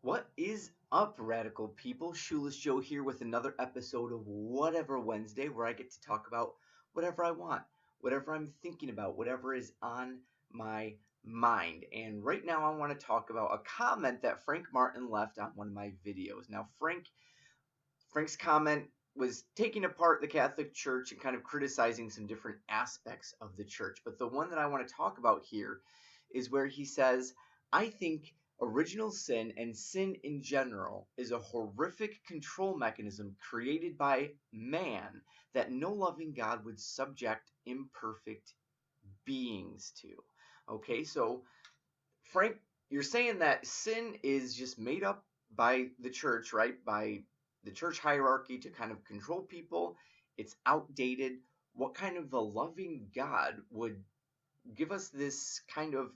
What is up, radical people? Shoeless Joe here with another episode of Whatever Wednesday, where I get to talk about whatever I want, whatever I'm thinking about, whatever is on my mind. And right now, I want to talk about a comment that Frank Martin left on one of my videos. Now, Frank's comment was taking apart the Catholic Church and kind of criticizing some different aspects of the church. But the one that I want to talk about here is where he says, I think original sin and sin in general is a horrific control mechanism created by man that no loving God would subject imperfect beings to. Okay, so Frank, you're saying that sin is just made up by the church, right? By the church hierarchy to kind of control people. It's outdated. What kind of a loving God would give us this kind of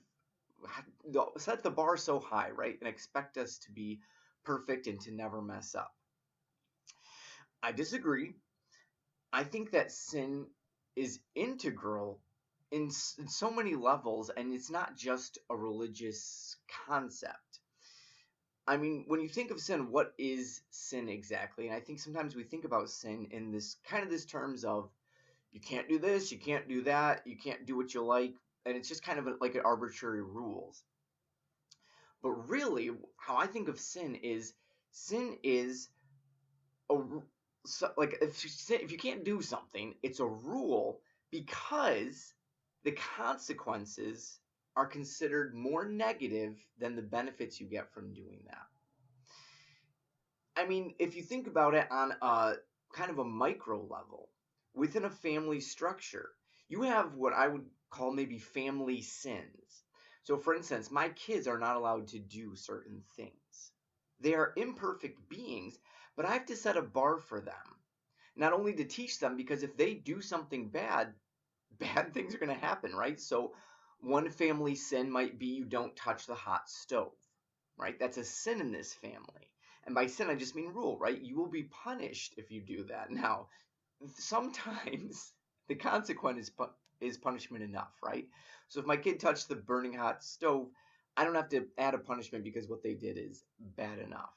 set the bar so high, right? And expect us to be perfect and to never mess up? I disagree. I think that sin is integral in so many levels, and it's not just a religious concept. I mean, when you think of sin, what is sin exactly? And I think sometimes we think about sin in this kind of this terms of you can't do this, you can't do that, you can't do what you like, and it's just kind of like an arbitrary rules. But really, how I think of sin is a so, like if you can't do something, it's a rule because the consequences are considered more negative than the benefits you get from doing that. I mean, if you think about it on a kind of a micro level, within a family structure, you have what I would call maybe family sins. So, for instance, my kids are not allowed to do certain things. They are imperfect beings, but I have to set a bar for them. Not only to teach them, because if they do something bad, bad things are going to happen, right? So, one family sin might be you don't touch the hot stove, right? That's a sin in this family. And by sin, I just mean rule, right? You will be punished if you do that. Now, sometimes the consequence is punishment enough, right? So if my kid touched the burning hot stove, I don't have to add a punishment because what they did is bad enough.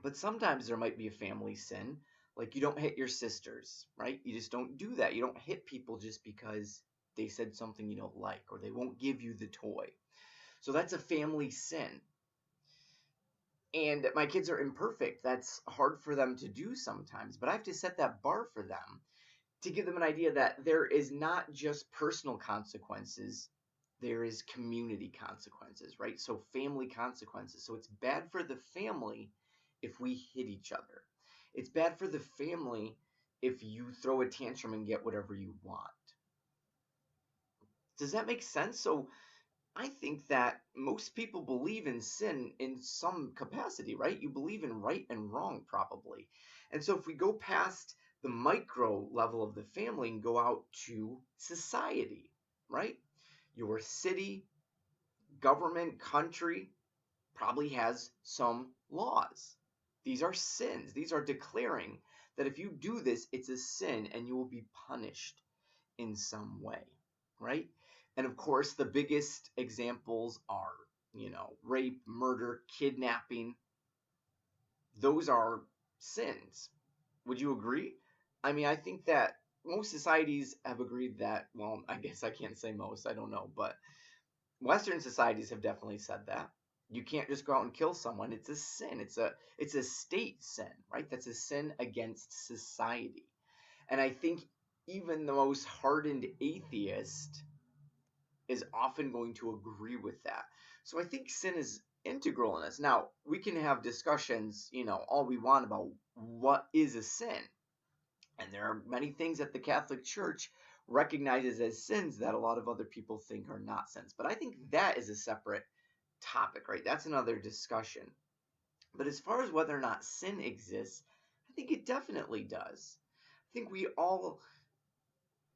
But sometimes there might be a family sin, like you don't hit your sisters, right? You just don't do that. You don't hit people just because they said something you don't like or they won't give you the toy. So that's a family sin. And my kids are imperfect. That's hard for them to do sometimes, but I have to set that bar for them to give them an idea that there is not just personal consequences, there is community consequences, right? So family consequences. So it's bad for the family if we hit each other. It's bad for the family if you throw a tantrum and get whatever you want. Does that make sense? So I think that most people believe in sin in some capacity, right? You believe in right and wrong, probably. And so if we go past the micro level of the family and go out to society, right? Your city, government, country probably has some laws. These are sins. These are declaring that if you do this, it's a sin and you will be punished in some way, right? And of course, the biggest examples are, rape, murder, kidnapping. Those are sins. Would you agree? I mean, I think that most societies have agreed that, well, I guess I can't say most, I don't know, but Western societies have definitely said that. You can't just go out and kill someone. It's a sin. It's a state sin, right? That's a sin against society. And I think even the most hardened atheist is often going to agree with that. So I think sin is integral in this. Now, we can have discussions, all we want about what is a sin. And there are many things that the Catholic Church recognizes as sins that a lot of other people think are not sins. But I think that is a separate topic, right? That's another discussion. But as far as whether or not sin exists, I think it definitely does. I think we all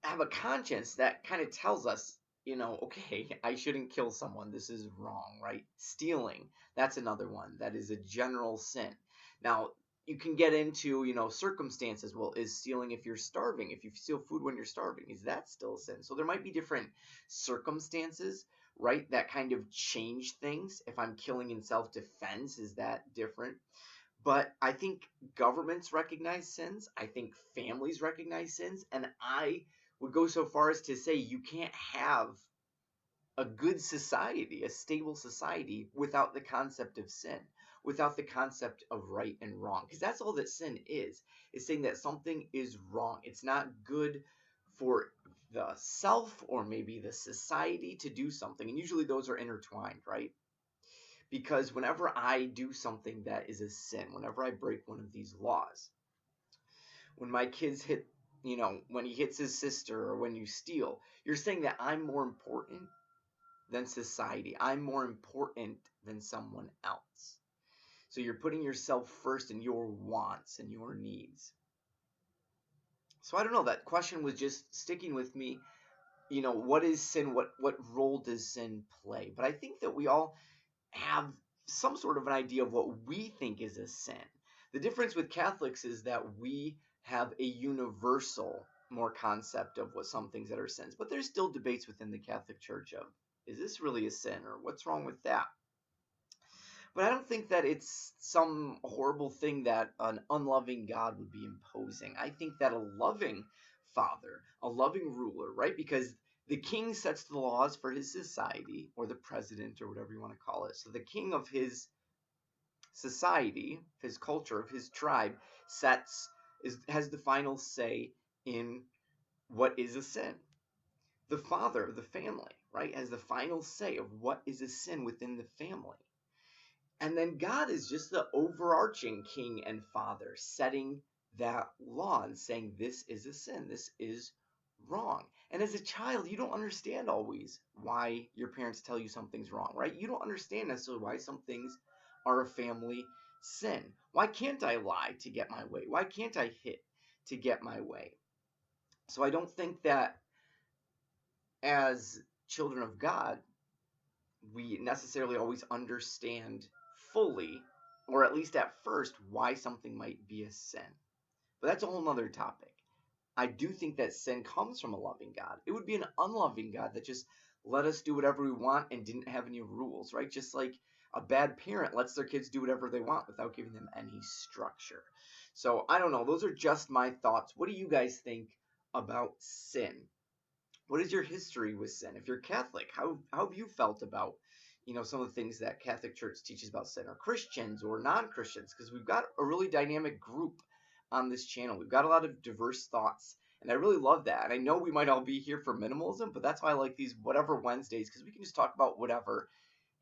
have a conscience that kind of tells us, okay, I shouldn't kill someone. This is wrong, right? Stealing, that's another one. That is a general sin. Now, you can get into, circumstances. Well, is stealing if you're starving? If you steal food when you're starving, is that still a sin? So there might be different circumstances right? That kind of change things. If I'm killing in self-defense, is that different? But I think governments recognize sins. I think families recognize sins. And I would go so far as to say you can't have a good society, a stable society, without the concept of sin, without the concept of right and wrong. Because that's all that sin is. It's saying that something is wrong. It's not good for the self or maybe the society to do something. And usually those are intertwined, right? Because whenever I do something that is a sin, whenever I break one of these laws, when my kids hit, when he hits his sister or when you steal, you're saying that I'm more important than society. I'm more important than someone else. So you're putting yourself first and your wants and your needs. So I don't know, that question was just sticking with me. What is sin? What role does sin play? But I think that we all have some sort of an idea of what we think is a sin. The difference with Catholics is that we have a universal more concept of what some things that are sins, but there's still debates within the Catholic Church of, is this really a sin or what's wrong with that? But I don't think that it's some horrible thing that an unloving God would be imposing. I think that a loving father, a loving ruler, right? Because the king sets the laws for his society, or the president, or whatever you want to call it. So the king of his society, his culture, of his tribe, has the final say in what is a sin. The father of the family, right, has the final say of what is a sin within the family. And then God is just the overarching king and father, setting that law and saying this is a sin, this is wrong. And as a child, you don't understand always why your parents tell you something's wrong, right? You don't understand necessarily why some things are a family sin. Why can't I lie to get my way? Why can't I hit to get my way? So I don't think that as children of God, we necessarily always understand fully, or at least at first, why something might be a sin. But that's a whole nother topic. I do think that sin comes from a loving God. It would be an unloving God that just let us do whatever we want and didn't have any rules, right? Just like a bad parent lets their kids do whatever they want without giving them any structure. So I don't know. Those are just my thoughts. What do you guys think about sin? What is your history with sin? If you're Catholic, how have you felt about some of the things that Catholic Church teaches about sin, or Christians or non-Christians? Because we've got a really dynamic group on this channel. We've got a lot of diverse thoughts, and I really love that. And I know we might all be here for minimalism, but that's why I like these Whatever Wednesdays, because we can just talk about whatever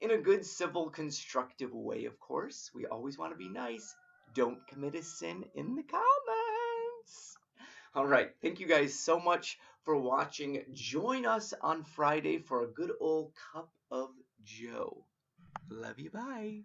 in a good, civil, constructive way. Of course, we always want to be nice. Don't commit a sin in the comments. All right. Thank you guys so much for watching. Join us on Friday for a good old cup of Joe. Love you. Bye.